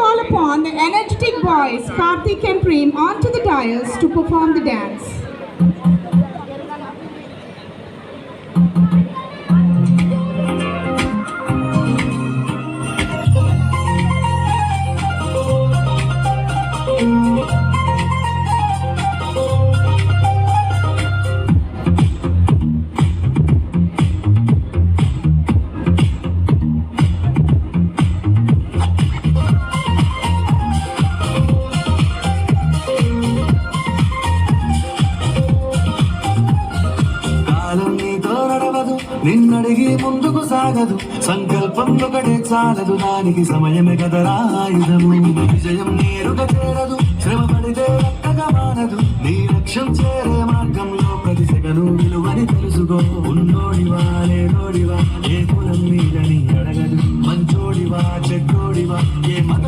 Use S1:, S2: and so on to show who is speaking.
S1: call upon the energetic boys Karthik and Prem onto the dais to perform the dance.
S2: నిన్నడిగి ముందుకు సాగదు, సంకల్పం ఒకటే చాలదు, దానికి సమయమే కదరా ఆయుధము. విజయం నేరుగా చేరదు, శ్రమ పడితే రక్కగా మానదు, నీ లక్ష్యం చేరే